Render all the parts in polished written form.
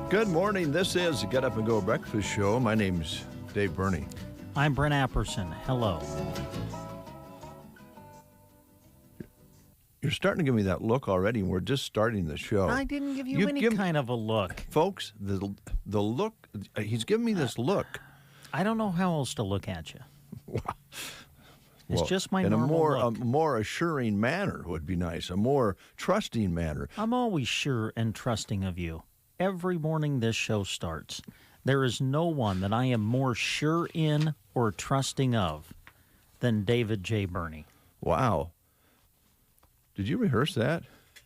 Good morning. This is the Get Up and Go Breakfast Show. My name's Dave Burney. I'm Brent Apperson. Hello. You're starting to give me that look already, and we're just starting the show. I didn't give you any kind of a look. Folks, the look, he's giving me this look. I don't know how else to look at you. It's just my in normal a look. more assuring manner would be nice, a more trusting manner. I'm always sure and trusting of you. Every morning this show starts, there is no one that I am more sure in or trusting of than David J. Burney. Wow. Did you rehearse that?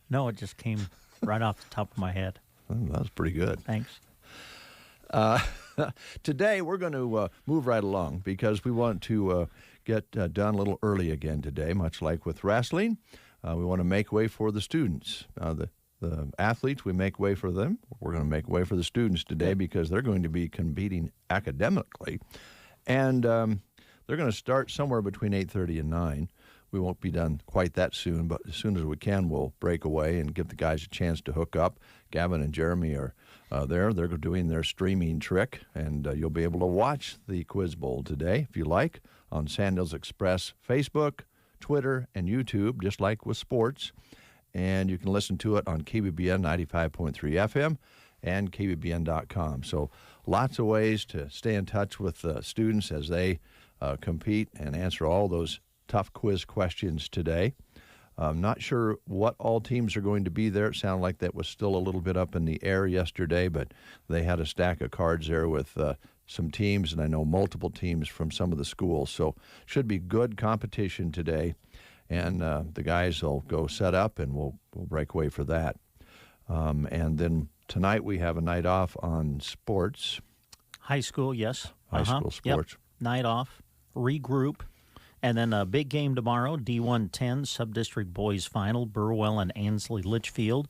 No, it just came right off the top of my head. Oh, that was pretty good. Thanks. Today we're going to move right along because we want to get done a little early again today, much like with wrestling. We want to make way for the students. The athletes, we make way for them. We're going to make way for the students today because they're going to be competing academically. And they're going to start somewhere between 8:30 and 9. We won't be done quite that soon, but as soon as we can, we'll break away and give the guys a chance to hook up. Gavin and Jeremy are there. They're doing their streaming trick, and you'll be able to watch the Quiz Bowl today, if you like, on Sandals Express Facebook, Twitter, and YouTube, just like with sports. And you can listen to it on KBBN 95.3 FM and KBBN.com. So lots of ways to stay in touch with students as they compete and answer all those tough quiz questions today. I'm not sure what all teams are going to be there. It sounded like that was still a little bit up in the air yesterday, but they had a stack of cards there with some teams, and I know multiple teams from some of the schools. So should be good competition today. And the guys will go set up, and we'll break away for that. And then tonight we have a night off on sports. High school, yes. High school sports. Yep. Night off, regroup. And then a big game tomorrow, D1-10, Sub-District Boys Final, Burwell and Ansley Litchfield.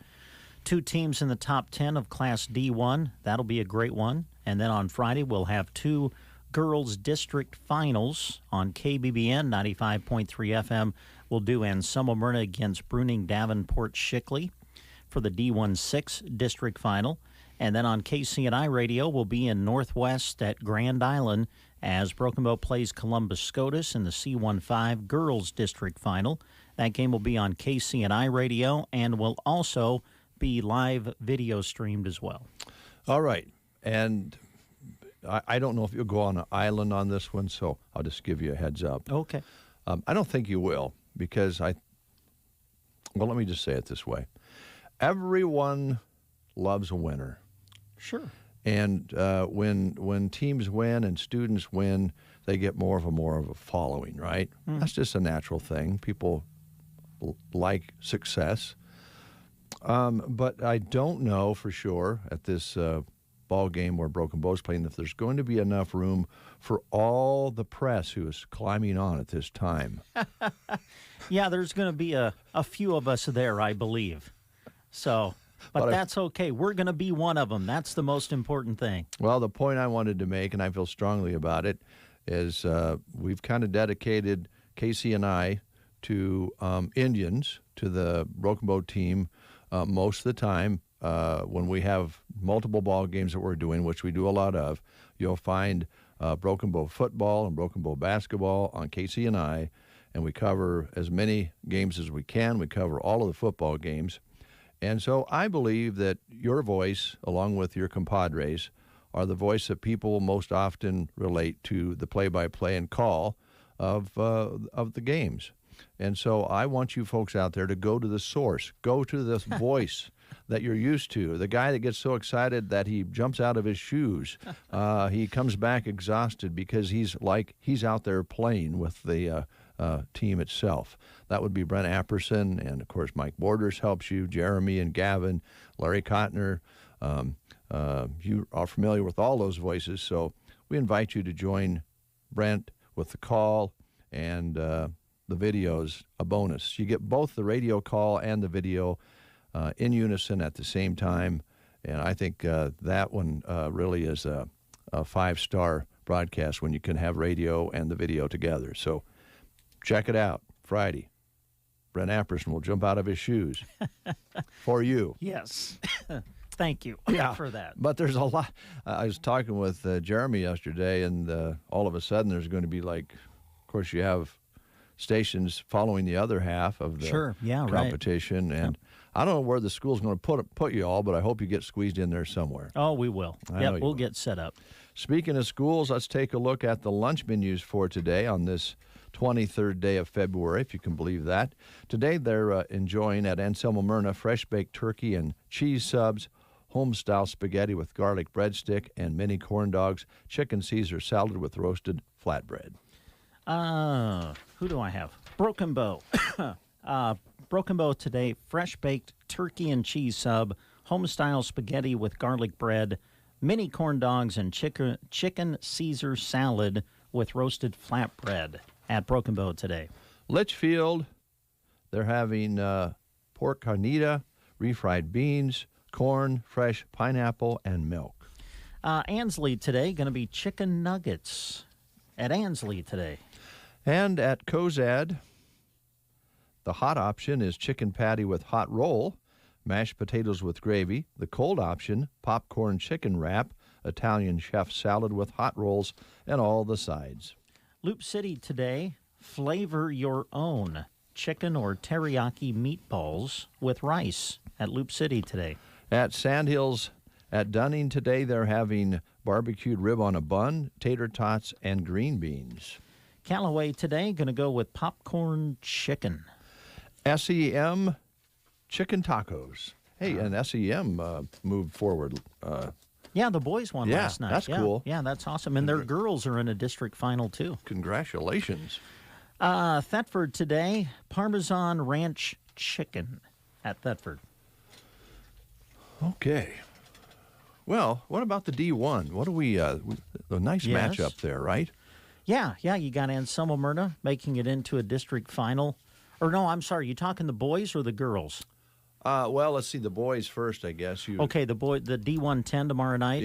2 teams in the top 10 of Class D1. That'll be a great one. And then on Friday we'll have 2 Girls District Finals on KBBN 95.3 FM. We'll do Anselmo Myrna against Bruning Davenport Shickley for the D1-6 District Final. And then on KCNI Radio, we'll be in Northwest at Grand Island as Broken Bow plays Columbus Scotus in the C15 Girls District Final. That game will be on KCNI Radio and will also be live video streamed as well. All right. And I don't know if you'll go on an island on this one, so I'll just give you a heads up. Okay. I don't think you will because let me just say it this way. Everyone loves a winner. Sure. And when teams win and students win, they get more of a following, right? Mm. That's just a natural thing. People like success. But I don't know for sure at this ball game where Broken Bow's playing if there's going to be enough room for all the press who is climbing on at this time. Yeah, there's going to be a few of us there, I believe. So, but that's okay. We're going to be one of them. That's the most important thing. Well, the point I wanted to make, and I feel strongly about it, is we've kind of dedicated Casey and I to Indians, to the Broken Bow team most of the time. When we have multiple ball games that we're doing, which we do a lot of, you'll find Broken Bow football and Broken Bow basketball on KCNI, and we cover as many games as we can. We cover all of the football games. And so I believe that your voice, along with your compadres, are the voice that people most often relate to the play-by-play and call of the games. And so I want you folks out there to go to the source, go to this voice that you're used to, the guy that gets so excited that he jumps out of his shoes. He comes back exhausted because he's out there playing with the team itself. That would be Brent Apperson, and, of course, Mike Borders helps you, Jeremy and Gavin, Larry Kottner. You are familiar with all those voices, so we invite you to join Brent with the call and the video's a bonus. You get both the radio call and the video in unison at the same time, and I think that one really is a 5-star broadcast when you can have radio and the video together. So check it out Friday. Brent Apperson will jump out of his shoes for you. Yes. Thank you for that. But there's a lot. I was talking with Jeremy yesterday, and all of a sudden there's going to be, like, of course, you have stations following the other half of the competition. Right. And I don't know where the school's going to put you all, but I hope you get squeezed in there somewhere. Oh, we will. Yep, we'll get set up. Speaking of schools, let's take a look at the lunch menus for today on this 23rd day of February, if you can believe that. Today they're enjoying at Anselmo Myrna fresh-baked turkey and cheese subs, home-style spaghetti with garlic breadstick, and mini corn dogs, chicken Caesar salad with roasted flatbread. Who do I have? Broken Bow. Broken Bow today, fresh-baked turkey and cheese sub, home-style spaghetti with garlic bread, mini corn dogs, and chicken Caesar salad with roasted flatbread at Broken Bow today. Litchfield, they're having pork carnita, refried beans, corn, fresh pineapple, and milk. Ansley today, going to be chicken nuggets at Ansley today. And at Cozad, the hot option is chicken patty with hot roll, mashed potatoes with gravy. The cold option, popcorn chicken wrap, Italian chef salad with hot rolls, and all the sides. Loop City today, flavor your own chicken or teriyaki meatballs with rice at Loop City today. At Sandhills at Dunning today, they're having barbecued rib on a bun, tater tots, and green beans. Callaway today, going to go with popcorn chicken. SEM chicken tacos. Hey, and SEM moved forward. Yeah, the boys won last night. That's cool. Yeah, that's awesome. And their girls are in a district final, too. Congratulations. Thetford today, Parmesan Ranch chicken at Thetford. Okay. Well, what about the D1? What do we, a nice matchup there, right? Yeah, you got Anselmo Myrna making it into a district final. Or no, I'm sorry, you talking the boys or the girls? Well, let's see, the boys first, I guess. Okay, the D110 tomorrow night.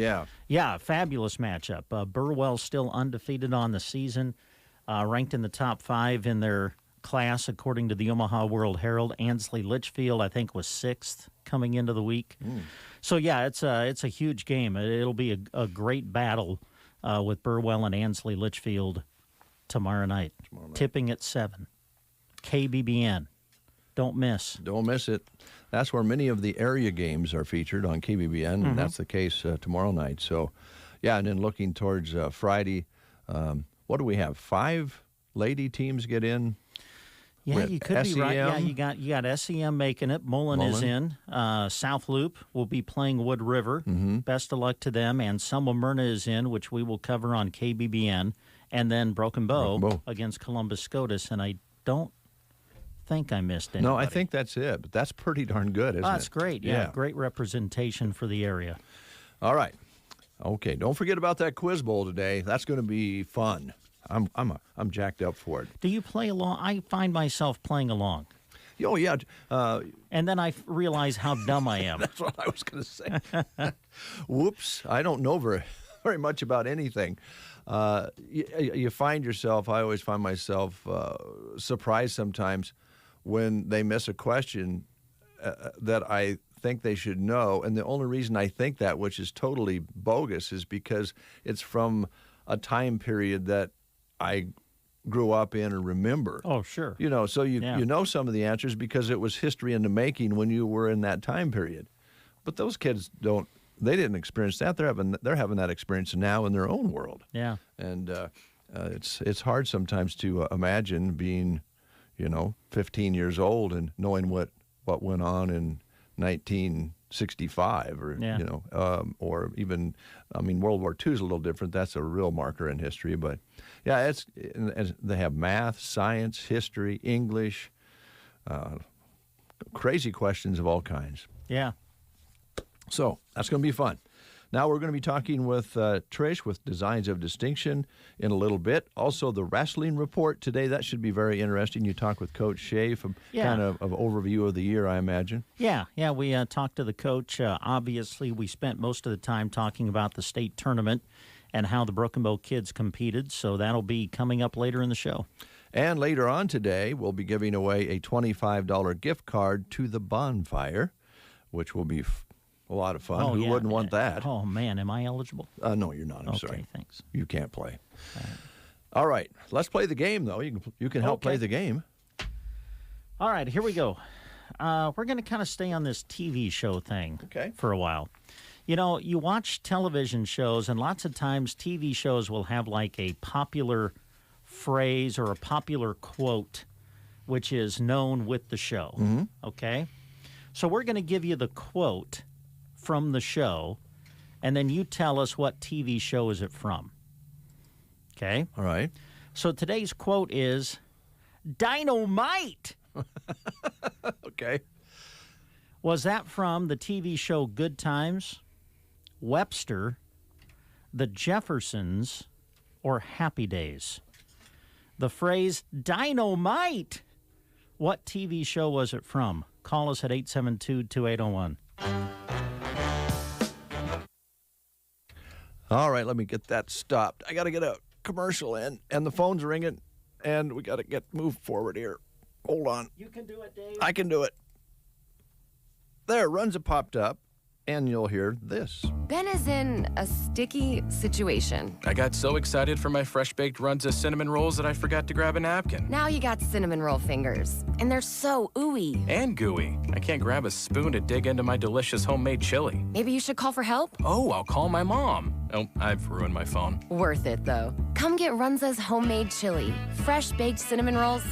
Yeah, fabulous matchup. Burwell's still undefeated on the season, ranked in the top 5 in their class, according to the Omaha World Herald. Ansley Litchfield, I think, was 6th coming into the week. So, yeah, it's a huge game. It'll be a great battle with Burwell and Ansley Litchfield tomorrow night. Tipping at 7. KBBN. Don't miss. Don't miss it. That's where many of the area games are featured on KBBN, and that's the case tomorrow night. So, yeah, and then looking towards Friday, what do we have? 5 lady teams get in? Yeah, you could be right. Yeah, you got SEM making it. Mullen is in. South Loop will be playing Wood River. Best of luck to them. And Anselmo Myrna is in, which we will cover on KBBN. And then Broken Bow against Columbus SCOTUS. And I don't think I missed anybody. No, I think that's it. But that's pretty darn good, isn't it? That's great. Yeah, great representation for the area. All right. Okay, don't forget about that quiz bowl today. That's going to be fun. I'm jacked up for it. Do you play along? I find myself playing along. Oh, yeah. And then I realize how dumb I am. That's what I was going to say. Whoops. I don't know very much about anything. You find yourself, I always find myself surprised sometimes when they miss a question that I think they should know. And the only reason I think that, which is totally bogus, is because it's from a time period that I grew up in or remember. Oh, sure. You know, so you know some of the answers because it was history in the making when you were in that time period. But those kids don't they didn't experience that. They're having that experience now in their own world. Yeah. And it's hard sometimes to imagine being, 15 years old and knowing what went on in 1965 or even, World War II is a little different. That's a real marker in history. But, yeah, they have math, science, history, English, crazy questions of all kinds. Yeah. So that's going to be fun. Now we're going to be talking with Trish with Designs of Distinction in a little bit. Also, the wrestling report today, that should be very interesting. You talk with Coach Shea from kind of overview of the year, I imagine. Yeah, we talked to the coach. Obviously, we spent most of the time talking about the state tournament and how the Broken Bow kids competed, so that'll be coming up later in the show. And later on today, we'll be giving away a $25 gift card to the bonfire, which will be a lot of fun. Oh, Who wouldn't want that? Oh, man, am I eligible? No, you're not. I'm sorry. Okay, thanks. You can't play. All right. Let's play the game, though. You can help play the game. All right, here we go. We're going to kind of stay on this TV show thing for a while. You watch television shows, and lots of times TV shows will have like a popular phrase or a popular quote, which is known with the show. Mm-hmm. Okay? So we're going to give you the quote from the show, and then you tell us what TV show is it from. Okay? All right. So today's quote is, "Dynamite!" Okay. Was that from the TV show Good Times, Webster, The Jeffersons, or Happy Days? The phrase, "Dynamite!" What TV show was it from? Call us at 872-2801. All right, let me get that stopped. I got to get a commercial in, and the phone's ringing, and we got to move forward here. Hold on. You can do it, Dave. I can do it. There, runs it popped up, and you'll hear this. Ben is in a sticky situation. I got so excited for my fresh-baked Runza cinnamon rolls that I forgot to grab a napkin. Now you got cinnamon roll fingers, and they're so ooey. And gooey. I can't grab a spoon to dig into my delicious homemade chili. Maybe you should call for help? Oh, I'll call my mom. Oh, I've ruined my phone. Worth it, though. Come get Runza's homemade chili, fresh-baked cinnamon rolls,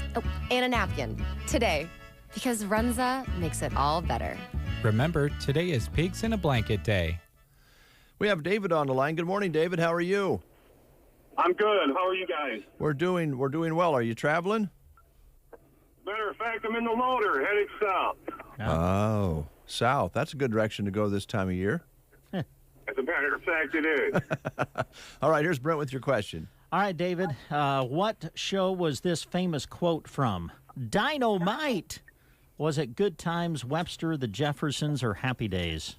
and a napkin today. Because Runza makes it all better. Remember, today is Pigs in a Blanket Day. We have David on the line. Good morning, David. How are you? I'm good. How are you guys? We're doing well. Are you traveling? Matter of fact, I'm in the loader, headed south. Oh, south. That's a good direction to go this time of year. As a matter of fact, it is. All right, here's Brent with your question. All right, David. What show was this famous quote from? Dynamite! Was it Good Times, Webster, The Jeffersons, or Happy Days?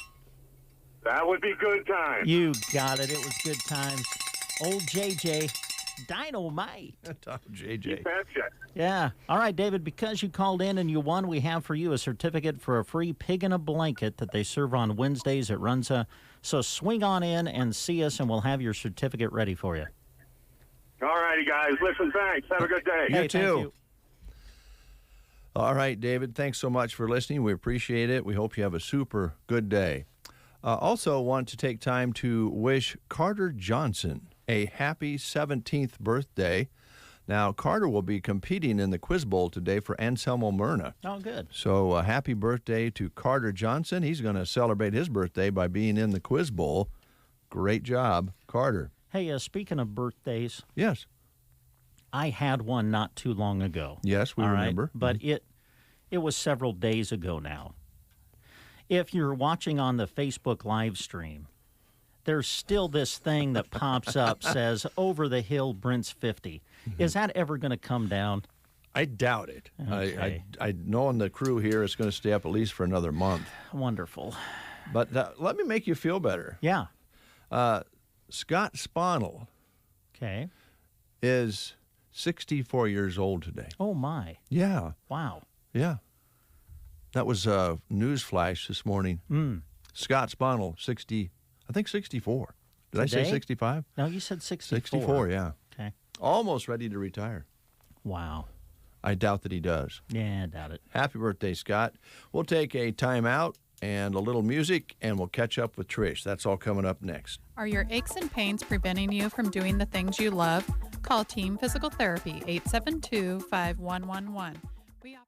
That would be Good Times. You got it. It was Good Times. Old JJ. Dynamite. JJ. You betcha. Yeah. All right, David, because you called in and you won, we have for you a certificate for a free pig in a blanket that they serve on Wednesdays at Runza. So swing on in and see us, and we'll have your certificate ready for you. All righty, guys. Listen, thanks. Have a good day. You too. Thank you. All right, David, thanks so much for listening. We appreciate it. We hope you have a super good day. Also want to take time to wish Carter Johnson a happy 17th birthday. Now, Carter will be competing in the Quiz Bowl today for Anselmo Myrna. Oh, good. So happy birthday to Carter Johnson. He's going to celebrate his birthday by being in the Quiz Bowl. Great job, Carter. Hey, speaking of birthdays. Yes. I had one not too long ago. Yes, we remember. But it was several days ago now. If you're watching on the Facebook live stream, there's still this thing that pops up, says, "Over the hill, Brent's 50. Is that ever going to come down? I doubt it. Okay. I know on the crew here it's going to stay up at least for another month. Wonderful. But let me make you feel better. Yeah. Scott Sponel is 64 years old today. Oh, my. Yeah. Wow. Yeah. That was a news flash this morning. Scott Sponel, 64. Did I say 65? No, you said 64. 64, yeah. Okay. Almost ready to retire. Wow. I doubt that he does. Yeah, I doubt it. Happy birthday, Scott. We'll take a time out, and a little music, and we'll catch up with Trish. That's all coming up next. Are your aches and pains preventing you from doing the things you love? Call Team Physical Therapy, 872-5111. We offer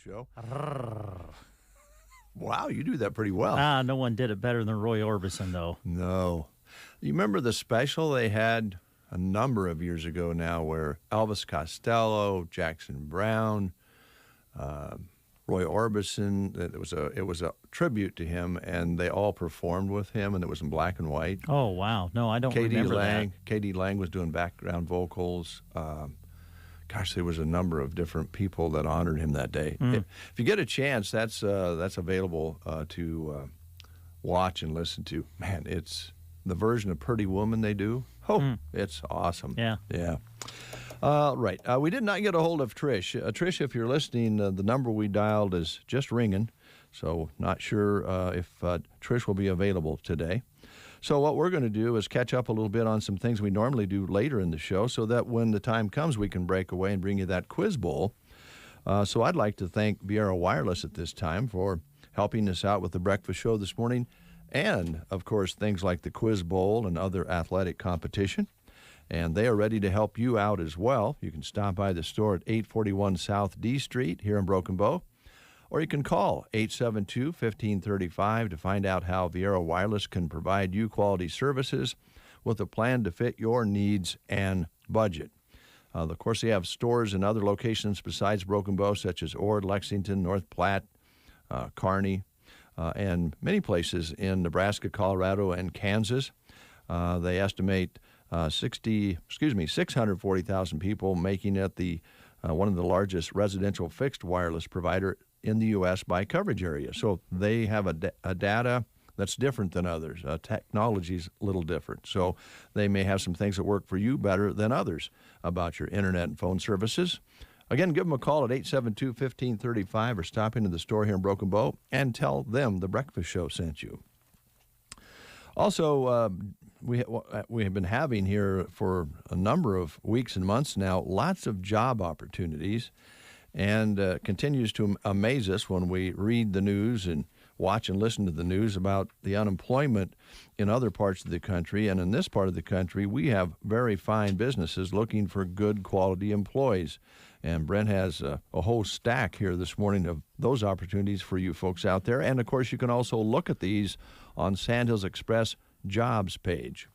Show. Wow, you do that pretty well. No one did it better than Roy Orbison, though. No. You remember the special they had a number of years ago now where Elvis Costello, Jackson Brown, Roy Orbison, it was a tribute to him, and they all performed with him, and it was in black and white. Oh, wow. No, I don't remember that. Katie Lang was doing background vocals. Gosh, there was a number of different people that honored him that day. If you get a chance, that's available to watch and listen to. Man, it's the version of Pretty Woman they do. Oh, it's awesome. Yeah. Yeah. Right. We did not get a hold of Trish. Trish, if you're listening, the number we dialed is just ringing, so not sure if Trish will be available today. So what we're going to do is catch up a little bit on some things we normally do later in the show so that when the time comes, we can break away and bring you that quiz bowl. So I'd like to thank Viera Wireless at this time for helping us out with the breakfast show this morning and, of course, things like the quiz bowl and other athletic competition. And they are ready to help you out as well. You can stop by the store at 841 South D Street here in Broken Bow, or you can call 872-1535 to find out how Viera Wireless can provide you quality services with a plan to fit your needs and budget. Of course, they have stores in other locations besides Broken Bow, such as Ord, Lexington, North Platte, Kearney, and many places in Nebraska, Colorado, and Kansas. They estimate 640,000 people, making it the one of the largest residential fixed wireless provider in the U.S. by coverage area. So they have a data that's different than others. Technology's a little different. So they may have some things that work for you better than others about your internet and phone services. Again, give them a call at 872-1535 or stop into the store here in Broken Bow and tell them the Breakfast Show sent you. Also, we have been having here for a number of weeks and months now lots of job opportunities, and continues to amaze us when we read the news and watch and listen to the news about the unemployment in other parts of the country. And in this part of the country, we have very fine businesses looking for good quality employees. And Brent has a whole stack here this morning of those opportunities for you folks out there. And, of course, you can also look at these on Sandhills Express jobs page.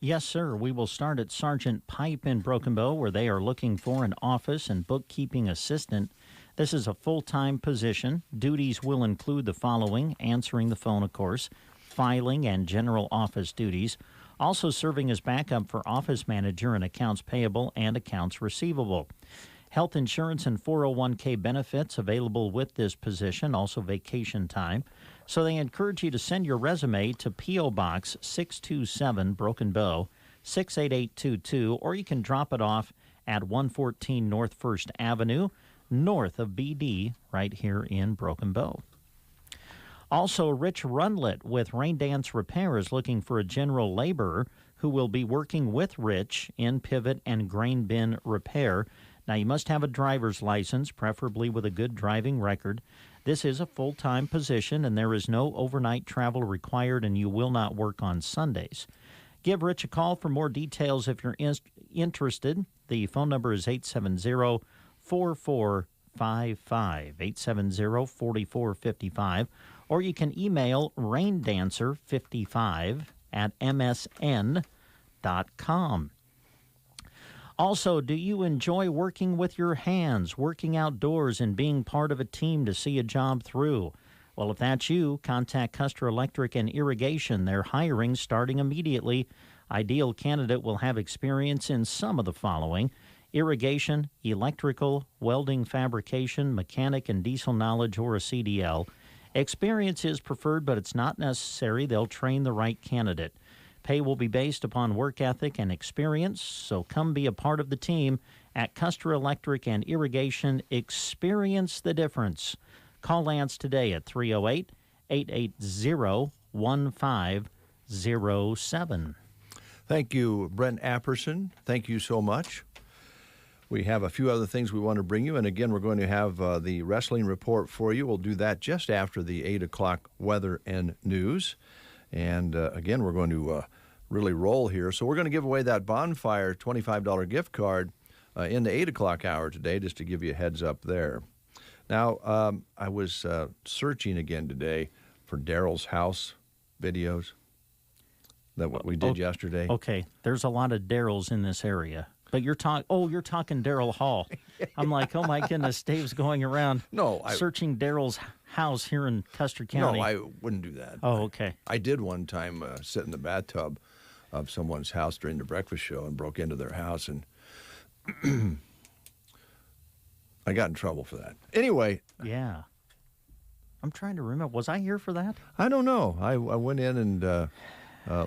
Yes, sir. We will start at Sergeant Pipe in Broken Bow, where they are looking for an office and bookkeeping assistant. This is a full-time position. Duties will include the following: answering the phone, of course, filing and general office duties, also serving as backup for office manager and accounts payable and accounts receivable. Health insurance and 401k benefits available with this position, also vacation time. So they encourage you to send your resume to P.O. Box 627 Broken Bow 68822, or you can drop it off at 114 North 1st Avenue, north of BD, right here in Broken Bow. Also, Rich Runlet with Rain Dance Repair is looking for a general laborer who will be working with Rich in pivot and grain bin repair. Now, you must have a driver's license, preferably with a good driving record. This is a full-time position, and there is no overnight travel required, and you will not work on Sundays. Give Rich a call for more details if you're interested. The phone number is 870-4455, 870-4455, or you can email raindancer55@msn.com. Also, do you enjoy working with your hands, working outdoors, and being part of a team to see a job through? Well, if that's you, contact Custer Electric and Irrigation. They're hiring starting immediately. Ideal candidate will have experience in some of the following: irrigation, electrical, welding, fabrication, mechanic and diesel knowledge, or a CDL. Experience is preferred, but it's not necessary. They'll train the right candidate. Pay will be based upon work ethic and experience, so come be a part of the team at Custer Electric and Irrigation. Experience the difference. Call Lance today at 308-880-1507. Thank you, Brent Apperson. Thank you so much. We have a few other things we want to bring you, and again, we're going to have the wrestling report for you. We'll do that just after the 8 o'clock weather and news. And again, we're going to really roll here. So we're going to give away that Bonfire $25 gift card in the 8 o'clock hour today, just to give you a heads up there. Now, I was searching again today for Daryl's house videos, that what we did yesterday. Okay, there's a lot of Daryls in this area. But you're talking Daryl Hall. I'm like, oh my goodness, Dave's going around searching Daryl's house here in Custer County. No, I wouldn't do that. Oh, okay. I did one time sit in the bathtub of someone's house during the breakfast show and broke into their house, and I got in trouble for that. Anyway. Yeah. I'm trying to remember. Was I here for that? I don't know. I went in and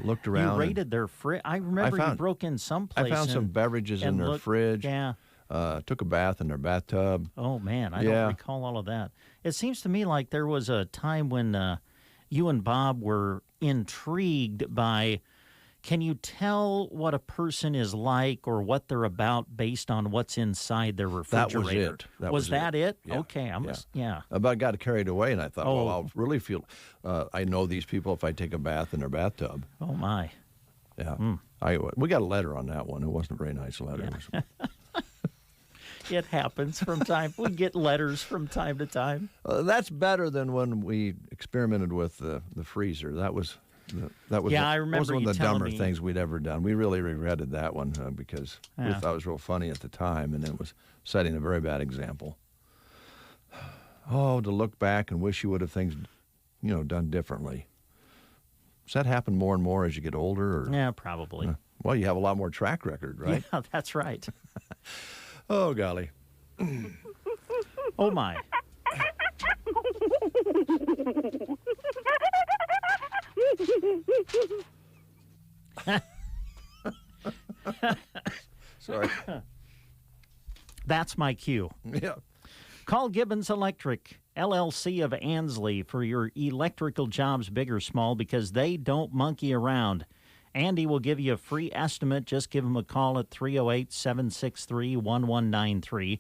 looked around. You raided their fridge. I remember you broke in some place. I found some beverages in their fridge. Yeah. Took a bath in their bathtub. Oh, man. I don't recall all of that. It seems to me like there was a time when you and Bob were intrigued by, can you tell what a person is like or what they're about based on what's inside their refrigerator? That was it. Was that it? Yeah. Okay. I got carried away, and I thought, well, I'll really feel I know these people if I take a bath in their bathtub. Oh, my. Yeah. We got a letter on that one. It wasn't a very nice letter. Yeah. It happens from time. We get letters from time to time. That's better than when we experimented with the freezer. That was That was Yeah, I remember was one you of the telling dumber me. things we'd ever done. We really regretted that one because we Yeah. thought it was real funny at the time, and it was setting a very bad example. Oh, to look back and wish you would have things, done differently. Does that happen more and more as you get older? Or? Yeah, probably. Well, you have a lot more track record, right? Yeah, that's right. Oh, golly. Oh, my. Sorry. That's my cue. Yeah. Call Gibbons Electric, LLC of Ansley, for your electrical jobs, big or small, because they don't monkey around. Andy will give you a free estimate. Just give him a call at 308-763-1193.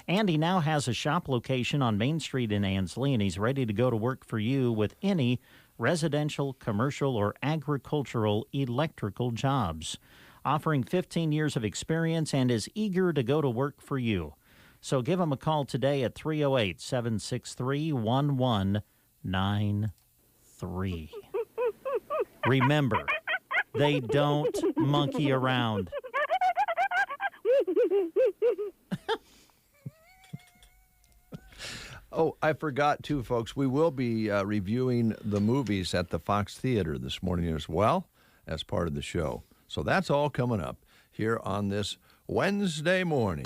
Andy now has a shop location on Main Street in Ansley, and he's ready to go to work for you with any residential, commercial, or agricultural electrical jobs. Offering 15 years of experience and is eager to go to work for you. So give him a call today at 308-763-1193. Remember, they don't monkey around. Oh, I forgot too, folks. We will be reviewing the movies at the Fox Theater this morning as well as part of the show. So that's all coming up here on this Wednesday morning.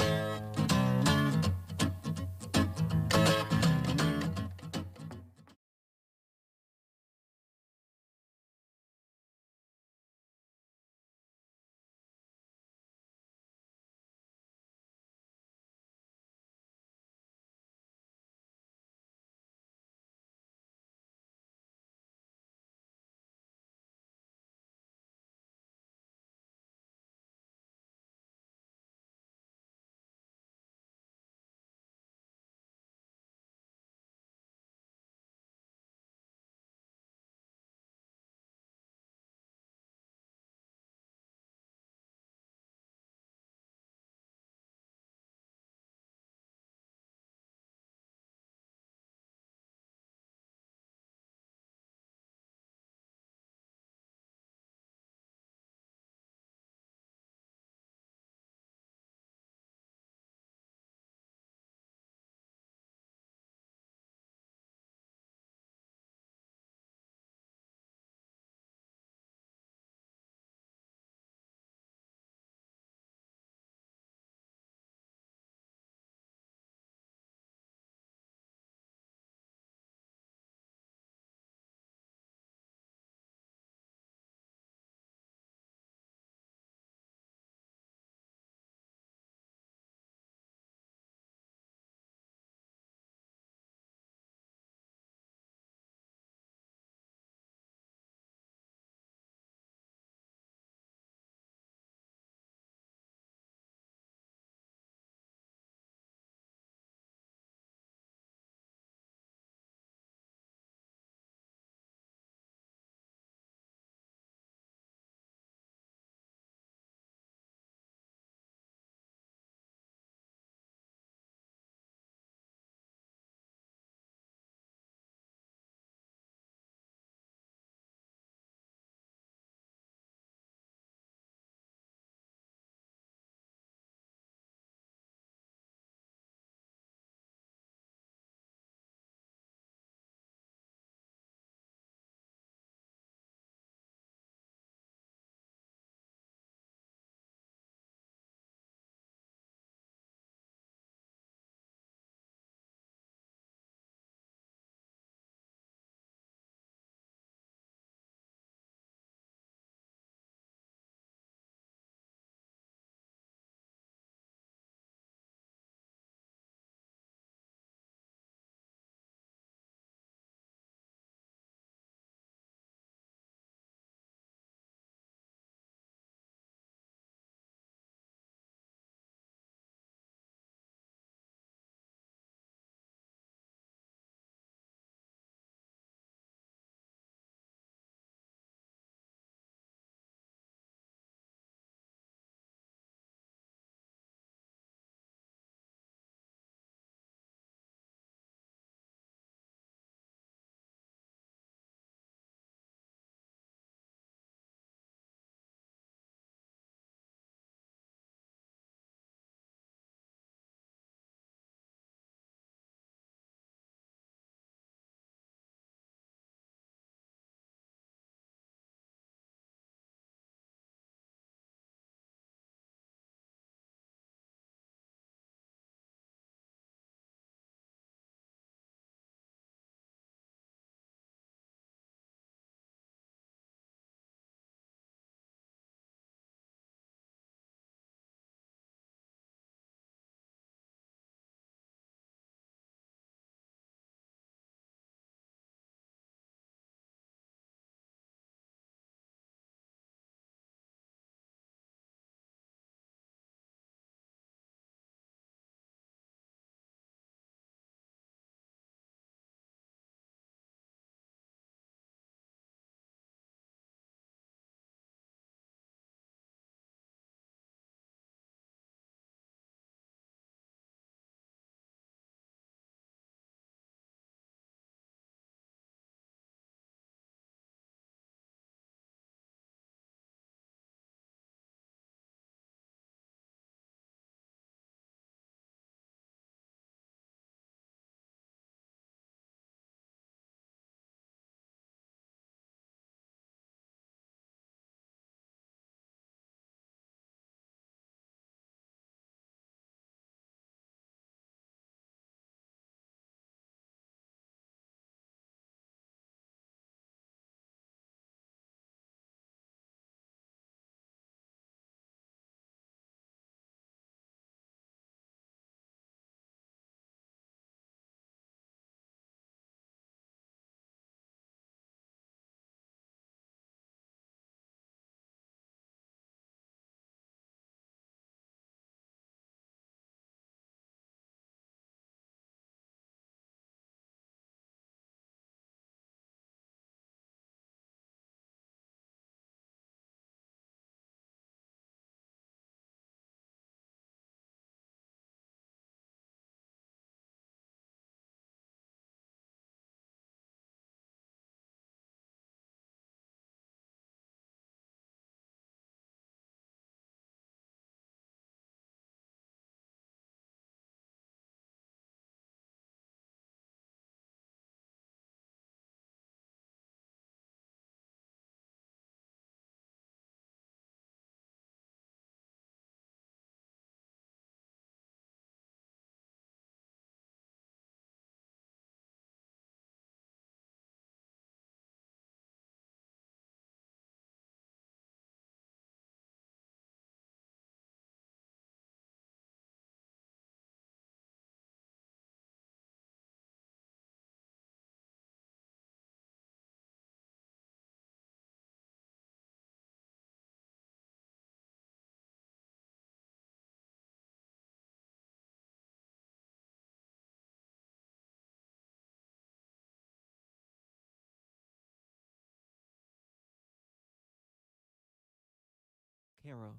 Carol.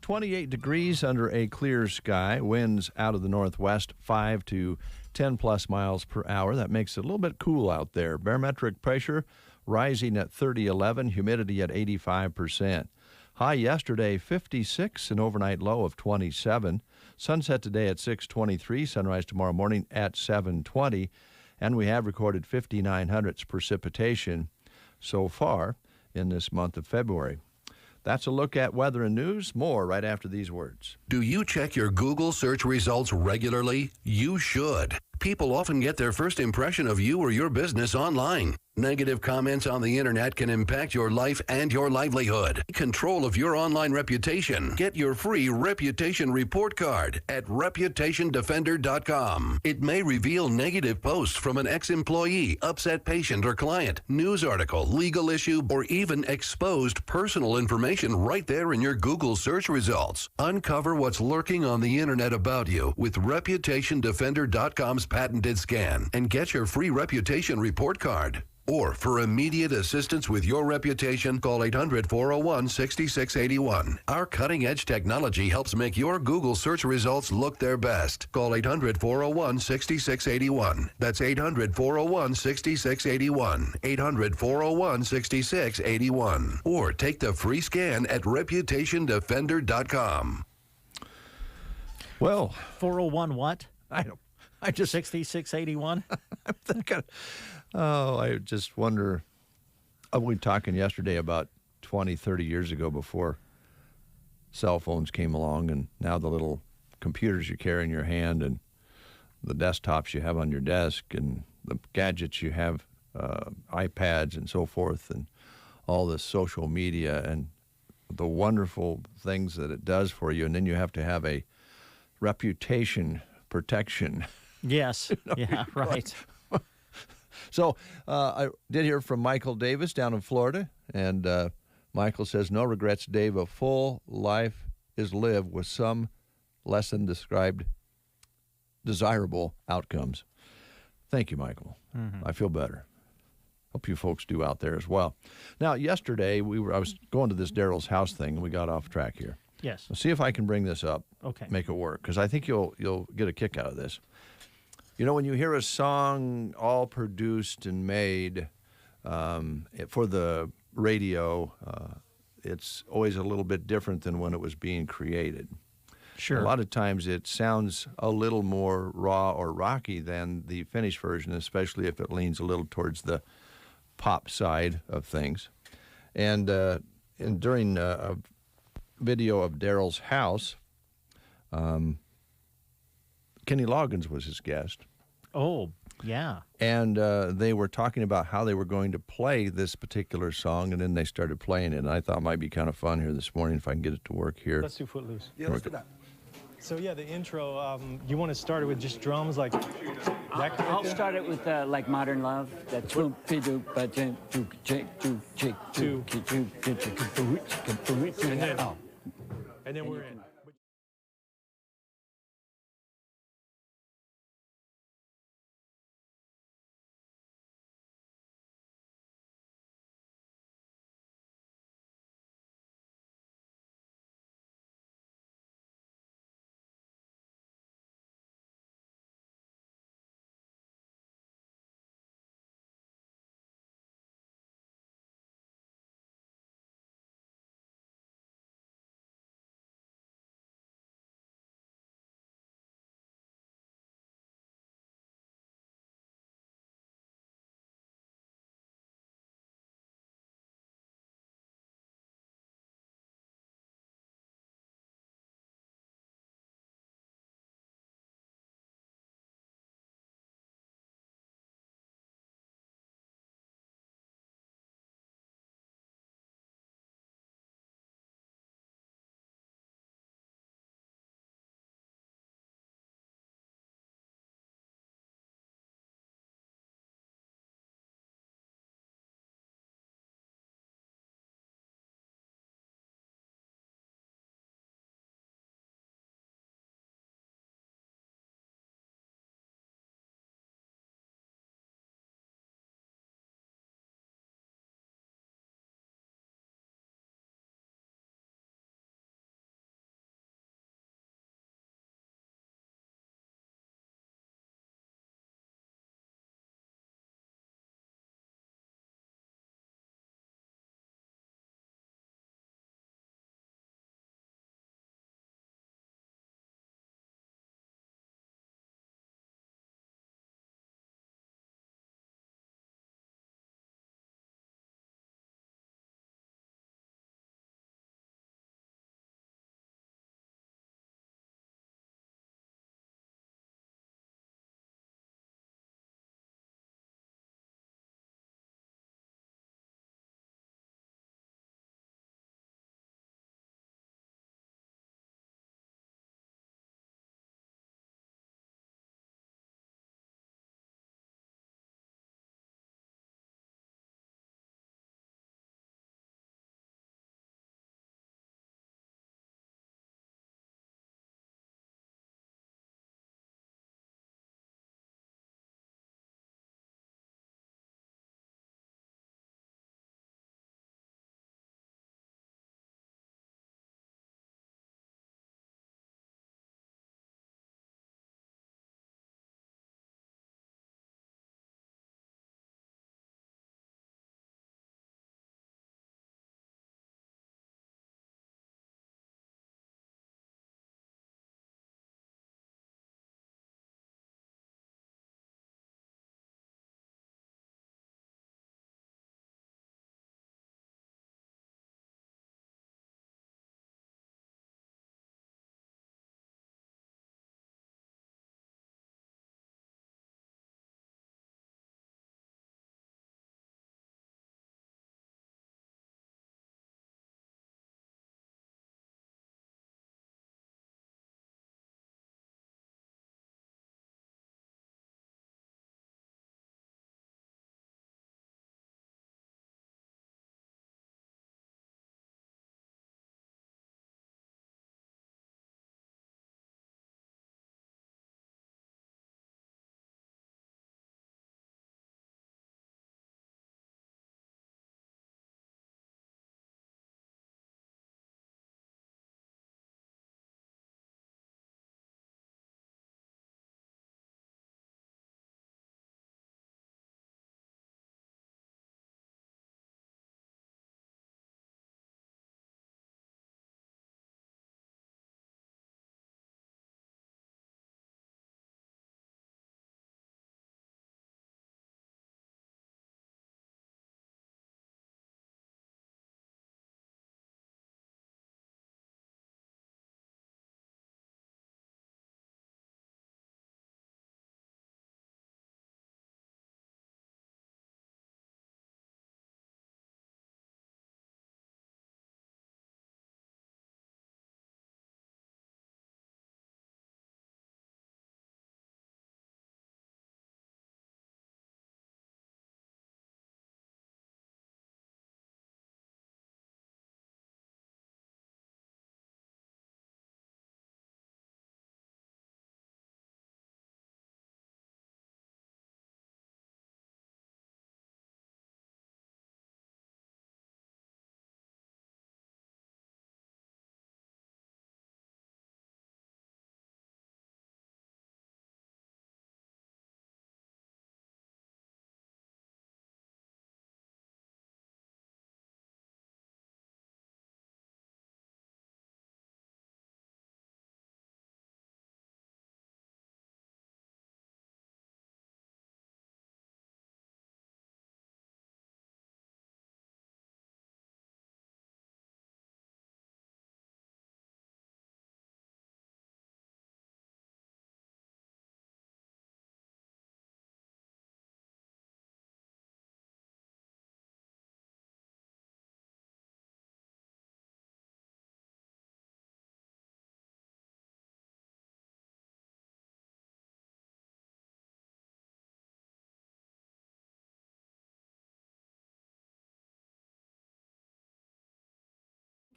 28 degrees under a clear sky. Winds out of the northwest, 5 to 10 plus miles per hour. That makes it a little bit cool out there. Barometric pressure rising at 3011, humidity at 85%. High yesterday, 56, an overnight low of 27. Sunset today at 6:23, sunrise tomorrow morning at 7:20. And we have recorded 59 hundredths precipitation so far in this month of February. That's a look at weather and news. More right after these words. Do you check your Google search results regularly? You should. People often get their first impression of you or your business online. Negative comments on the internet can impact your life and your livelihood. Control of your online reputation. Get your free reputation report card at reputationdefender.com. It may reveal negative posts from an ex-employee, upset patient or client, news article, legal issue, or even exposed personal information right there in your Google search results. Uncover what's lurking on the internet about you with reputationdefender.com's patented scan and get your free reputation report card. Or for immediate assistance with your reputation, call 800-401-6681. Our cutting-edge technology helps make your Google search results look their best. Call 800-401-6681. That's 800-401-6681. 800-401-6681. Or take the free scan at reputationdefender.com. Well, 401 what? I just 6681? I'm thinking, I just wonder. We were talking yesterday about 20, 30 years ago before cell phones came along, and now the little computers you carry in your hand and the desktops you have on your desk and the gadgets you have, iPads and so forth, and all this social media and the wonderful things that it does for you. And then you have to have a reputation protection. Yes. Yeah, right. So I did hear from Michael Davis down in Florida, and Michael says, no regrets, Dave. A full life is lived with some less than described desirable outcomes. Thank you, Michael. I feel better. Hope you folks do out there as well. Now, yesterday, I was going to this Daryl's house thing, and we got off track here. Yes. Let's see if I can bring this up. Okay. Make it work, because I think you'll get a kick out of this. You know, when you hear a song all produced and made for the radio, it's always a little bit different than when it was being created. Sure. A lot of times it sounds a little more raw or rocky than the finished version, especially if it leans a little towards the pop side of things. And during a video of Daryl's house, Kenny Loggins was his guest. Oh, yeah. And they were talking about how they were going to play this particular song, and then they started playing it. And I thought it might be kind of fun here this morning if I can get it to work here. Let's do Footloose. Yeah, let's do that. So yeah, the intro, you want to start it with just drums like that kind of I'll thing? start it with like Modern Love. That's and then we're in.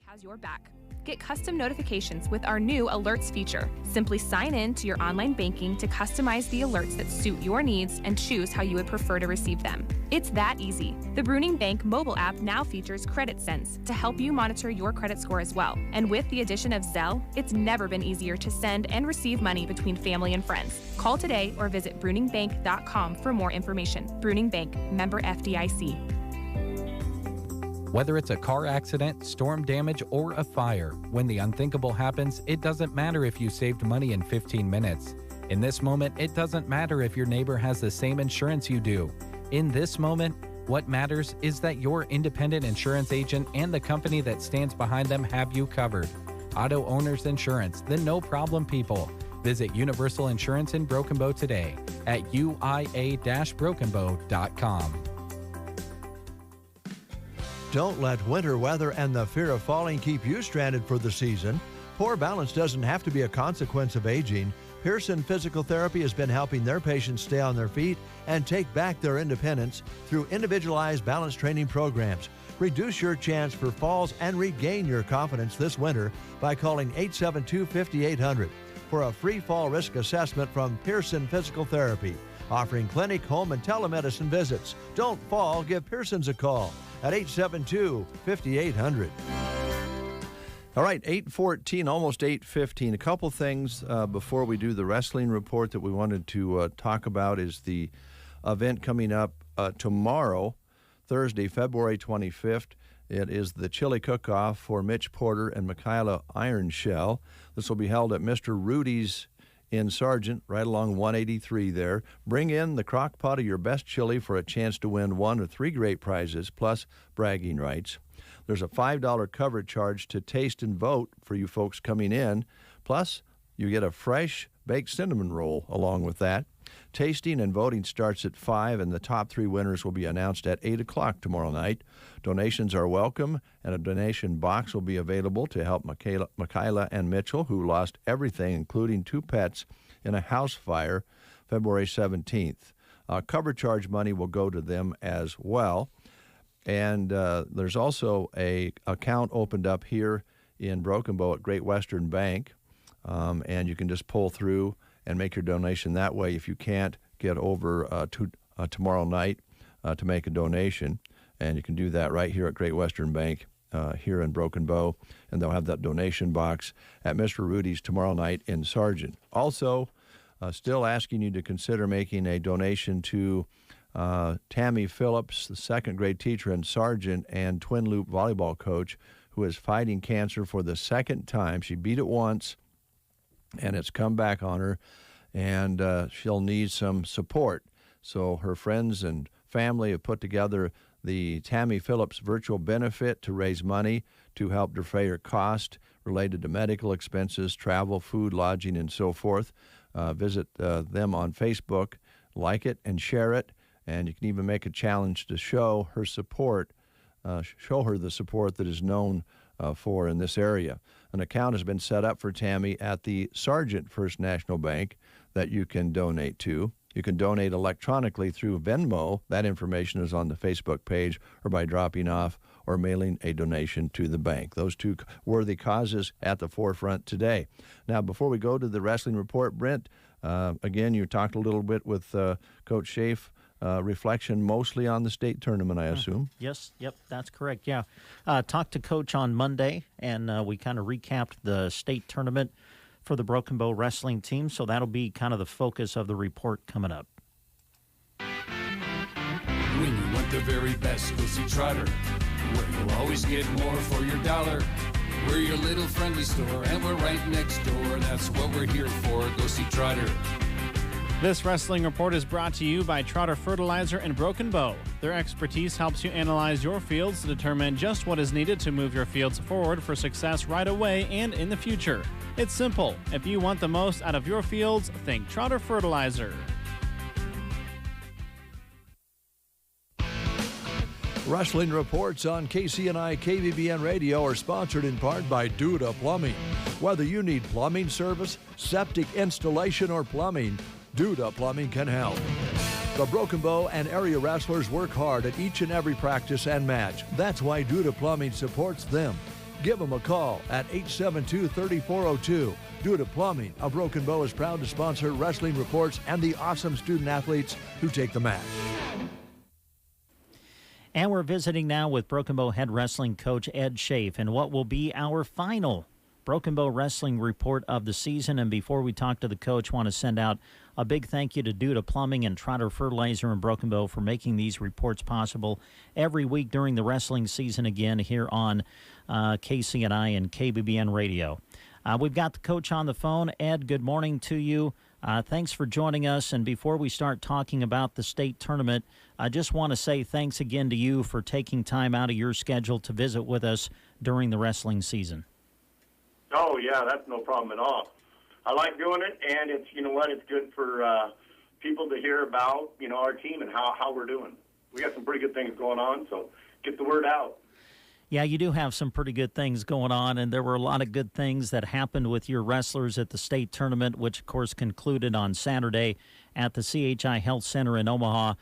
has your back. Get custom notifications with our new alerts feature. Simply sign in to your online banking to customize the alerts that suit your needs and choose how you would prefer to receive them. It's that easy. The Bruning Bank mobile app now features Credit Sense to help you monitor your credit score as well. And with the addition of Zelle, it's never been easier to send and receive money between family and friends. Call today or visit bruningbank.com for more information. Bruning Bank, member FDIC. Whether it's a car accident, storm damage, or a fire, when the unthinkable happens, it doesn't matter if you saved money in 15 minutes. In this moment, it doesn't matter if your neighbor has the same insurance you do. In this moment, what matters is that your independent insurance agent and the company that stands behind them have you covered. Auto Owners Insurance, the no-problem people. Visit Universal Insurance in Broken Bow today at uia-brokenbow.com. Don't let winter weather and the fear of falling keep you stranded for the season. Poor balance doesn't have to be a consequence of aging. Pearson Physical Therapy has been helping their patients stay on their feet and take back their independence through individualized balance training programs. Reduce your chance for falls and regain your confidence this winter by calling 872-5800 for a free fall risk assessment from Pearson Physical Therapy, offering clinic, home, and telemedicine visits. Don't fall, give Pearson's a call at 872-5800. All right, 8:14, almost 8:15. A couple things before we do the wrestling report that we wanted to talk about is the event coming up tomorrow, Thursday, February 25th. It is the chili cook-off for Mitch Porter and Michaela Ironshell. This will be held at Mr. Rudy's in Sargent, right along 183 there. Bring in the crock pot of your best chili for a chance to win one or three great prizes, plus bragging rights. There's a $5 cover charge to taste and vote for you folks coming in. Plus, you get a fresh baked cinnamon roll along with that. Tasting and voting starts at 5, and the top 3 winners will be announced at 8 o'clock tomorrow night. Donations are welcome, and a donation box will be available to help Michaela and Mitchell, who lost everything, including 2 pets, in a house fire February 17th. Cover charge money will go to them as well. And there's also a account opened up here in Broken Bow at Great Western Bank, and you can just pull through and make your donation that way if you can't get over to tomorrow night to make a donation. And you can do that right here at Great Western Bank here in Broken Bow, and they'll have that donation box at Mr. Rudy's tomorrow night in Sargent. Also, still asking you to consider making a donation to Tammy Phillips, the second grade teacher in Sargent and Twin Loop volleyball coach, who is fighting cancer for the second time. She beat it once, and it's come back on her, and she'll need some support. So her friends and family have put together the Tammy Phillips virtual benefit to raise money to help defray her cost related to medical expenses, travel, food, lodging, and so forth. Visit them on Facebook, like it, and share it. And you can even make a challenge to show her support, show her the support that is known for in this area. An account has been set up for Tammy at the Sargent First National Bank that you can donate to. You can donate electronically through Venmo. That information is on the Facebook page, or by dropping off or mailing a donation to the bank. Those two worthy causes at the forefront today. Now, before we go to the wrestling report, Brent, again, you talked a little bit with Coach Schaaf. Reflection mostly on the state tournament, I assume. Yes, yep, that's correct, yeah. Talked to Coach on Monday, and we kind of recapped the state tournament for the Broken Bow wrestling team, so that'll be kind of the focus of the report coming up. When you want the very best, go see Trotter, where you'll always get more for your dollar. We're your little friendly store, and we're right next door. That's what we're here for. Go see Trotter. This wrestling report is brought to you by Trotter Fertilizer and Broken Bow. Their expertise helps you analyze your fields to determine just what is needed to move your fields forward for success right away and in the future. It's simple. If you want the most out of your fields, think Trotter Fertilizer. Wrestling reports on KCNI KVBN Radio are sponsored in part by Duda Plumbing. Whether you need plumbing service, septic installation, or plumbing, Duda Plumbing can help. The Broken Bow and area wrestlers work hard at each and every practice and match. That's why Duda Plumbing supports them. Give them a call at 872-3402. Due to Plumbing of Broken Bow is proud to sponsor Wrestling Reports and the awesome student athletes who take the match. And we're visiting now with Broken Bow head wrestling coach Ed Schaaf and what will be our final Broken Bow wrestling report of the season. And before we talk to the coach, want to send out a big thank you to Due to Plumbing and Trotter Fertilizer in Broken Bow for making these reports possible every week during the wrestling season again here on KCNI and KBBN Radio. We've got the coach on the phone. Ed, good morning to you. Thanks for joining us. And before we start talking about the state tournament, I just want to say thanks again to you for taking time out of your schedule to visit with us during the wrestling season. Oh, yeah, that's no problem at all. I like doing it, and it's, you know what, it's good for people to hear about, you know, our team and how we're doing. We got some pretty good things going on, so get the word out. Yeah, you do have some pretty good things going on, and there were a lot of good things that happened with your wrestlers at the state tournament, which, of course, concluded on Saturday at the CHI Health Center in Omaha.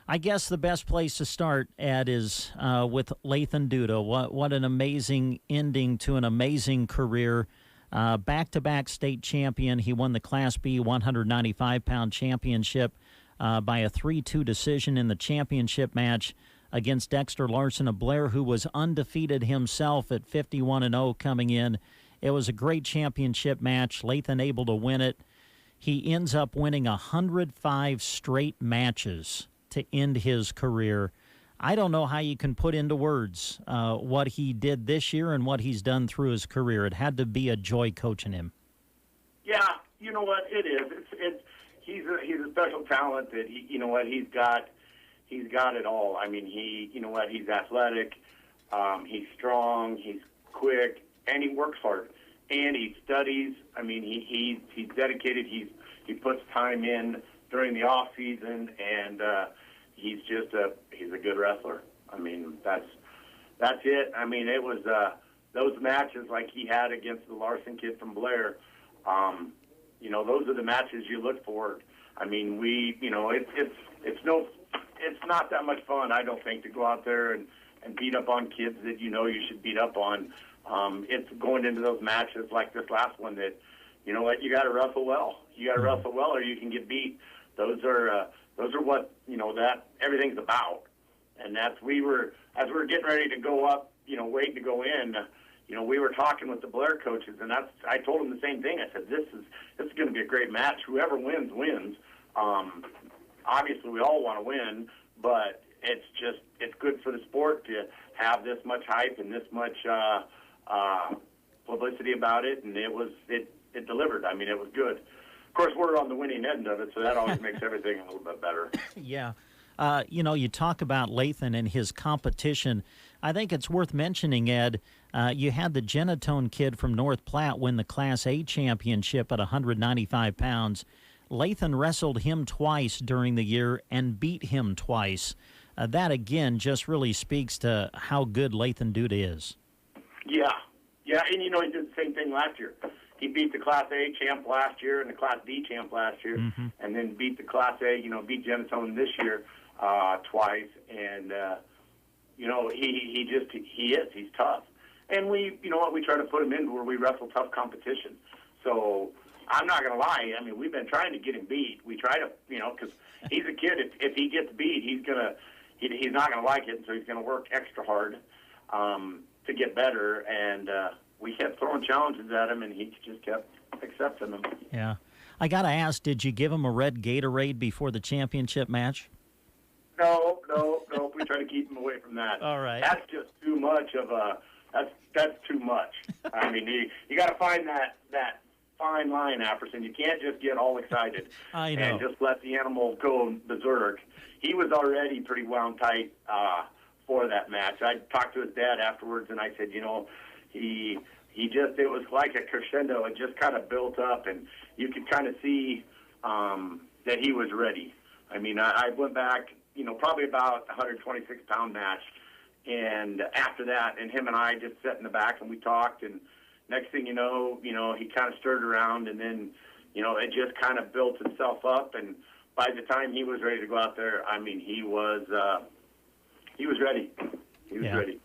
I guess the best place to start, Ed, is with Lathan Duda. What an amazing ending to an amazing career. Back-to-back state champion. He won the Class B 195-pound championship by a 3-2 decision in the championship match against Dexter Larson of Blair, who was undefeated himself at 51-0 coming in. It was a great championship match. Lathan able to win it. He ends up winning 105 straight matches to end his career. I don't know how you can put into words what he did this year and what he's done through his career. It had to be a joy coaching him. Yeah, you know what, it is. He's a special talent that he's got it all. I mean, he's athletic, he's strong, he's quick, and he works hard, and he studies. I mean, he's dedicated. He puts time in during the off season, and he's a good wrestler. I mean, that's it. I mean, it was those matches like he had against the Larson kid from Blair. Those are the matches you look for. I mean, it's not that much fun, I don't think, to go out there and beat up on kids that you should beat up on. It's going into those matches like this last one that, you know what, you got to wrestle well. You got to wrestle well or you can get beat. Those are what, that everything's about. And as we were getting ready to go up, waiting to go in, we were talking with the Blair coaches, and I told them the same thing. I said, this is going to be a great match. Whoever wins, wins. Obviously, we all want to win, but it's good for the sport to have this much hype and this much publicity about it, and it delivered. I mean, it was good. Of course, we're on the winning end of it, so that always makes everything a little bit better. Yeah. You talk about Lathan and his competition. I think it's worth mentioning, Ed, you had the Genatone kid from North Platte win the Class A championship at 195 pounds. Lathan wrestled him twice during the year and beat him twice. That, again, just really speaks to how good Lathan Duda is. Yeah, and, he did the same thing last year. He beat the Class A champ last year and the Class D champ last year, and then beat the Class A, beat Genatone this year twice. And, he's tough. And we try to put him in where we wrestle tough competition. So I'm not going to lie. I mean, we've been trying to get him beat. We try to, because he's a kid. If he gets beat, he's not going to like it, so he's going to work extra hard to get better. And we kept throwing challenges at him, and he just kept accepting them. Yeah. I got to ask, did you give him a red Gatorade before the championship match? No. We try to keep him away from that. All right. That's just too much of a that's too much. I mean, you got to find that fine line, Apperson. You can't just get all excited and just let the animal go berserk. He was already pretty wound tight for that match. I talked to his dad afterwards, and I said, it was like a crescendo. It just kind of built up, and you could kind of see that he was ready. I mean, I went back, probably about a 126-pound match, and after that, and him and I just sat in the back and we talked, and next thing you know, he kind of stirred around, and then, it just kind of built itself up, and by the time he was ready to go out there, I mean, he was ready. He was ready.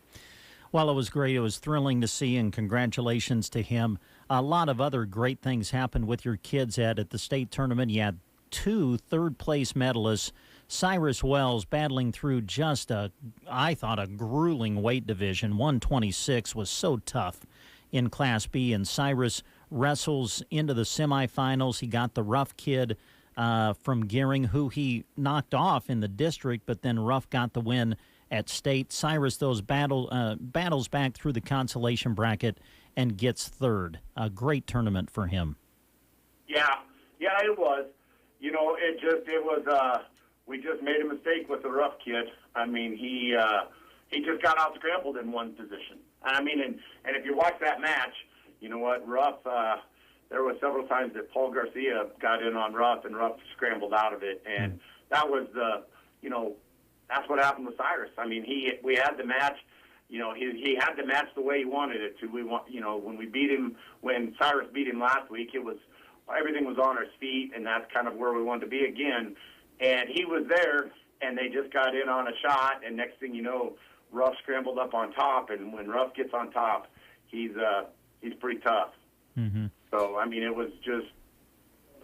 Well, it was great. It was thrilling to see, and congratulations to him. A lot of other great things happened with your kids, Ed, at the state tournament. You had 2 third-place medalists. Cyrus Wells battling through just I thought, a grueling weight division. 126 was so tough in Class B, and Cyrus wrestles into the semifinals. He got the rough kid from Gearing, who he knocked off in the district, but then Ruff got the win at state. Cyrus, those battles back through the consolation bracket and gets third. A great tournament for him. Yeah, it was. You know, we just made a mistake with the rough kid. I mean, he just got out scrambled in one position. I mean, and if you watch that match, you know what, Ruff, there were several times that Paul Garcia got in on Ruff, and Ruff scrambled out of it. And that was that's what happened with Cyrus. I mean, we had the match. You know, he had the match the way he wanted it to. When Cyrus beat him last week, everything was on our feet, and that's kind of where we wanted to be again. And he was there, and they just got in on a shot, and next thing you know, Ruff scrambled up on top, and when Ruff gets on top, he's pretty tough. Mm-hmm. So, I mean, it was just,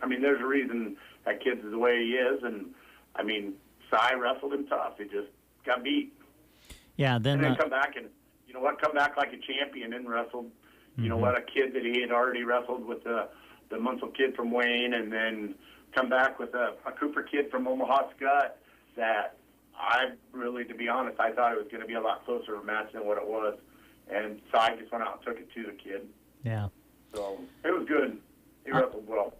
I mean, there's a reason that kid's the way he is, and, I mean, Cy wrestled him tough. He just got beat. Yeah, and then come back and, you know what, come back like a champion and wrestled, you know what, a kid that he had already wrestled with the Munsell kid from Wayne, and then come back with a Cooper kid from Omaha Scott that I really, to be honest, I thought it was going to be a lot closer of a match than what it was. And Cy just went out and took it to the kid. Yeah. So it was good. He wrestled well.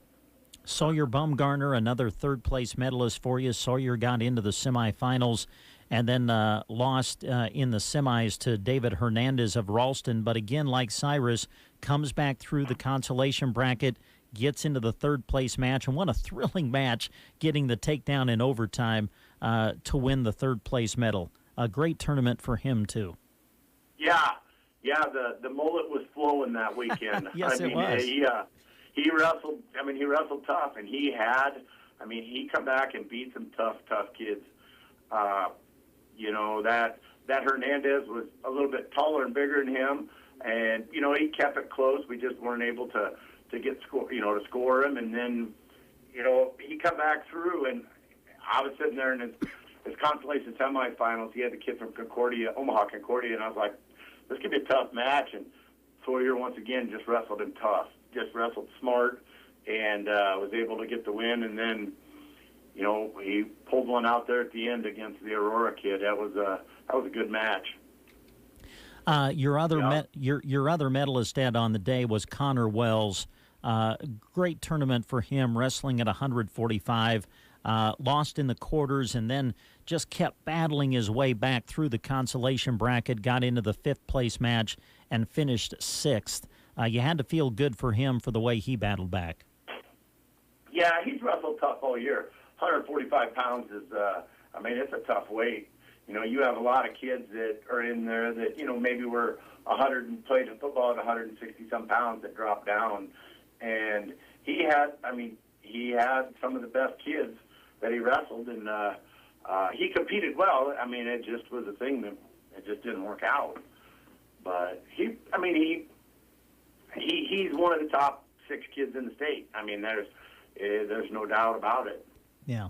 Sawyer Bumgarner, another third-place medalist for you. Sawyer got into the semifinals and then lost in the semis to David Hernandez of Ralston. But again, like Cyrus, comes back through the consolation bracket, gets into the third-place match. And what a thrilling match, getting the takedown in overtime to win the third-place medal. A great tournament for him, too. Yeah, the mullet was flowing that weekend. Yes, it was. He wrestled. I mean, he wrestled tough, and he come back and beat some tough kids. You know, that Hernandez was a little bit taller and bigger than him, and you know, he kept it close. We just weren't able to score him, and then you know, he come back through, and I was sitting there in his consolation semifinals. He had the kid from Omaha Concordia, and I was like, this could be a tough match. And Sawyer once again just wrestled him tough, just wrestled smart, and was able to get the win. And then, you know, he pulled one out there at the end against the Aurora kid. That was a good match. Your other medalist, Ed, on the day was Conor Wells. Great tournament for him, wrestling at 145. Lost in the quarters, and then just kept battling his way back through the consolation bracket, got into the fifth-place match, and finished sixth. You had to feel good for him for the way he battled back. Yeah, he's wrestled tough all year. 145 pounds is, it's a tough weight. You know, you have a lot of kids that are in there that, you know, maybe were 100 and played football at 160-some pounds that dropped down. And he had some of the best kids that he wrestled, and he competed well. I mean, it just was a thing that it just didn't work out. But he's one of the top 6 kids in the state. I mean, there's no doubt about it. Yeah.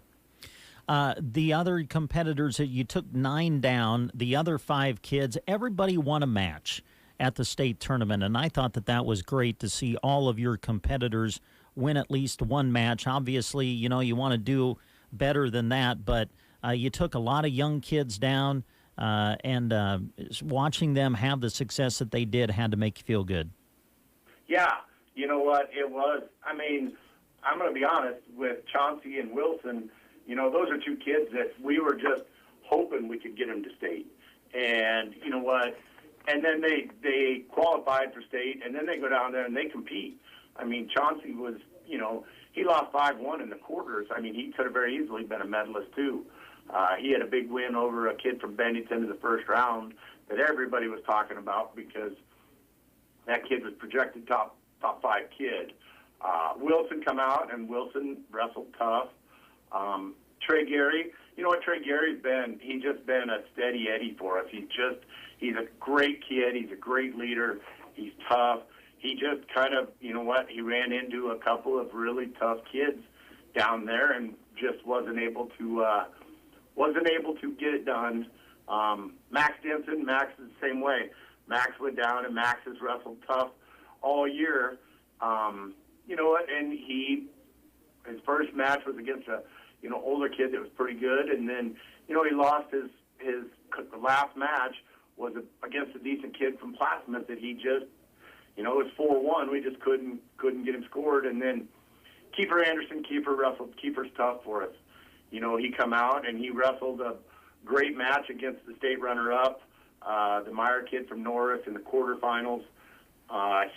The other competitors that you took 9 down, the other 5 kids, everybody won a match at the state tournament, and I thought that was great to see all of your competitors win at least one match. Obviously, you know, you want to do better than that, but you took a lot of young kids down, and watching them have the success that they did had to make you feel good. Yeah, you know what, it was. I mean, I'm going to be honest, with Chauncey and Wilson, you know, those are 2 kids that we were just hoping we could get them to state. And you know what, and then they qualified for state, and then they go down there and they compete. I mean, Chauncey was, you know, he lost 5-1 in the quarters. I mean, he could have very easily been a medalist, too. He had a big win over a kid from Bennington in the first round that everybody was talking about because that kid was projected top 5 kid. Wilson come out, and Wilson wrestled tough. Trey Gary, you know what, Trey Gary's he's just been a steady Eddie for us. He's a great kid. He's a great leader. He's tough. He just kind of, you know what, he ran into a couple of really tough kids down there and just wasn't able to get it done. Max Denson, Max is the same way. Max went down, and Max has wrestled tough all year. You know what, and his first match was against a, you know, older kid that was pretty good, and then, you know, he lost his last match was against a decent kid from Plattsmouth that he just, you know, it was 4-1. We just couldn't get him scored, and then Kiefer Anderson, Kiefer wrestled. Kiefer's tough for us. You know, he come out and he wrestled a great match against the state runner-up, the Meyer kid from Norris in the quarterfinals.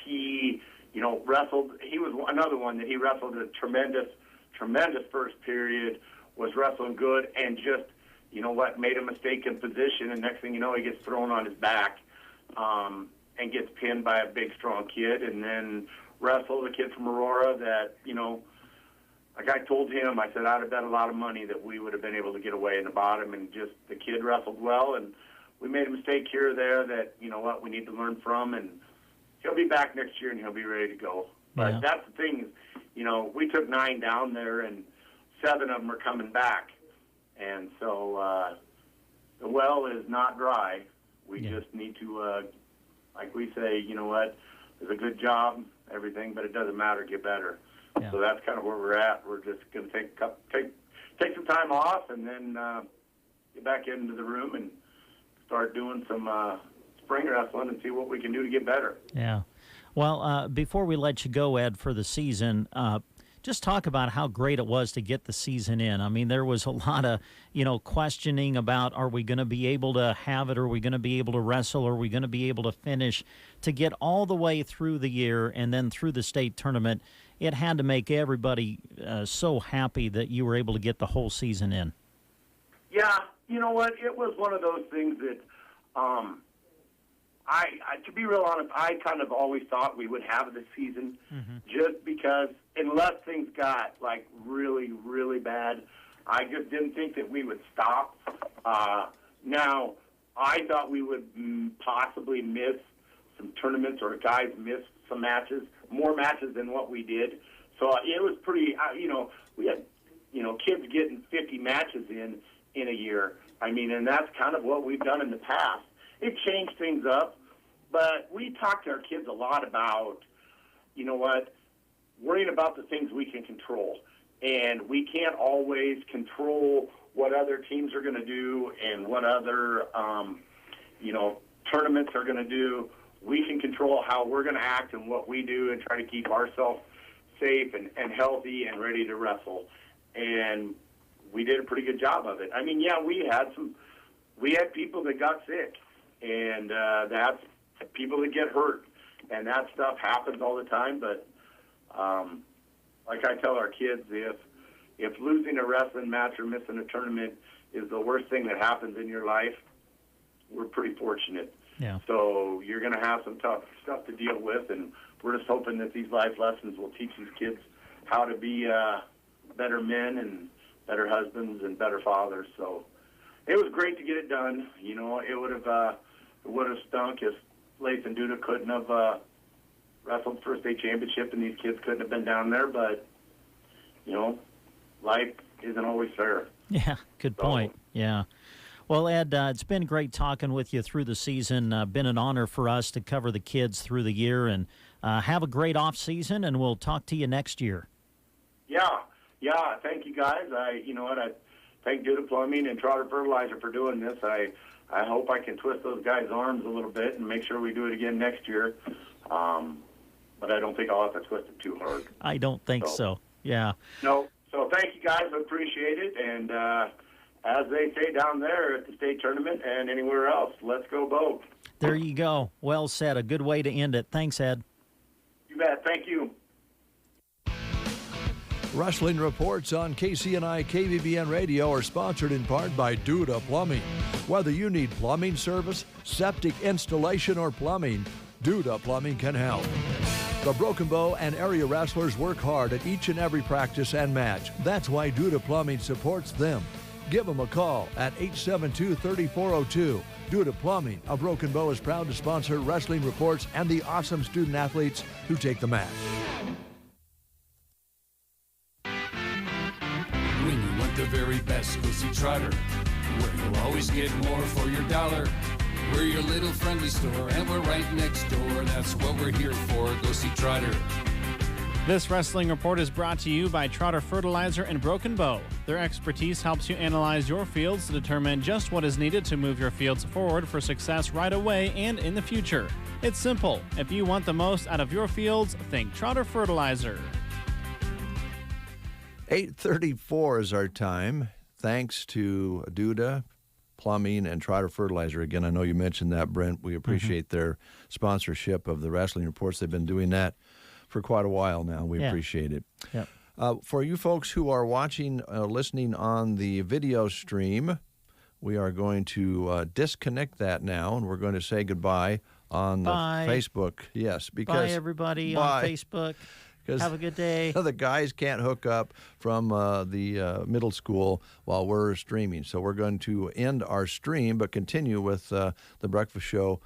He, you know, wrestled. He was another one that he wrestled a tremendous first period, was wrestling good, and just, you know what, made a mistake in position, and next thing you know, he gets thrown on his back and gets pinned by a big, strong kid, and then wrestled a kid from Aurora that, you know, like I told him, I said I'd have bet a lot of money that we would have been able to get away in the bottom, and just the kid wrestled well, and we made a mistake here or there that, you know what, we need to learn from, and he'll be back next year and he'll be ready to go. But that's the thing, you know, we took 9 down there and 7 of them are coming back. And so the well is not dry. We just need to, like we say, you know what, it's a good job, everything, but it doesn't matter, get better. Yeah. So that's kind of where we're at. We're just going to take some time off and then get back into the room and start doing some spring wrestling and see what we can do to get better. Yeah. Well, before we let you go, Ed, for the season, just talk about how great it was to get the season in. I mean, there was a lot of, you know, questioning about, are we going to be able to have it? Are we going to be able to wrestle? Are we going to be able to finish? To get all the way through the year and then through the state tournament, it had to make everybody so happy that you were able to get the whole season in. Yeah, you know what? It was one of those things that, to be real honest, I kind of always thought we would have this season just because unless things got, like, really, really bad, I just didn't think that we would stop. Now, I thought we would possibly miss some tournaments or guys miss some matches, more matches than what we did. So it was pretty, you know, we had, you know, kids getting 50 matches in a year. I mean, and that's kind of what we've done in the past. It changed things up, but we talked to our kids a lot about, you know what, worrying about the things we can control. And we can't always control what other teams are going to do and what other, you know, tournaments are going to do. We can control how we're going to act and what we do and try to keep ourselves safe and healthy and ready to wrestle. And we did a pretty good job of it. I mean, yeah, we had people that got sick, and that's people that get hurt, and that stuff happens all the time. But like I tell our kids, if losing a wrestling match or missing a tournament is the worst thing that happens in your life, we're pretty fortunate. Yeah. So you're going to have some tough stuff to deal with, and we're just hoping that these life lessons will teach these kids how to be better men and better husbands and better fathers. So it was great to get it done. You know, it would have stunk if Lace and Duda couldn't have wrestled for a state championship and these kids couldn't have been down there. But, you know, life isn't always fair. Yeah, good point. Yeah. Well, Ed, it's been great talking with you through the season. Been an honor for us to cover the kids through the year, and have a great off season, and we'll talk to you next year. Yeah. Thank you, guys. You know what? I thank Duda Plumbing and Trotter Fertilizer for doing this. I hope I can twist those guys' arms a little bit and make sure we do it again next year. But I don't think I'll have to twist it too hard. I don't think so. Yeah. No. So thank you, guys. I appreciate it. And as they say down there at the state tournament and anywhere else, let's go Bo. There you go. Well said. A good way to end it. Thanks, Ed. You bet. Thank you. Wrestling reports on KCNI KVBN Radio are sponsored in part by Duda Plumbing. Whether you need plumbing service, septic installation, or plumbing, Duda Plumbing can help. The Broken Bow and area wrestlers work hard at each and every practice and match. That's why Duda Plumbing supports them. Give them a call at 872-3402. Duda Plumbing of Broken Bow is proud to sponsor Wrestling Reports and the awesome student athletes who take the match. When you want the very best, go see Trotter, where you'll always get more for your dollar. We're your little friendly store, and we're right next door. That's what we're here for. Go see Trotter. This Wrestling Report is brought to you by Trotter Fertilizer and Broken Bow. Their expertise helps you analyze your fields to determine just what is needed to move your fields forward for success right away and in the future. It's simple. If you want the most out of your fields, think Trotter Fertilizer. 8:34 is our time. Thanks to Duda Plumbing and Trotter Fertilizer. Again, I know you mentioned that, Brent. We appreciate their sponsorship of the Wrestling Reports. They've been doing that for quite a while now. We appreciate it. Yep. For you folks who are watching, listening on the video stream, we are going to disconnect that now, and we're going to say goodbye on Facebook. Yes, because bye everybody on Facebook. Have a good day. The guys can't hook up from the middle school while we're streaming, so we're going to end our stream but continue with the breakfast show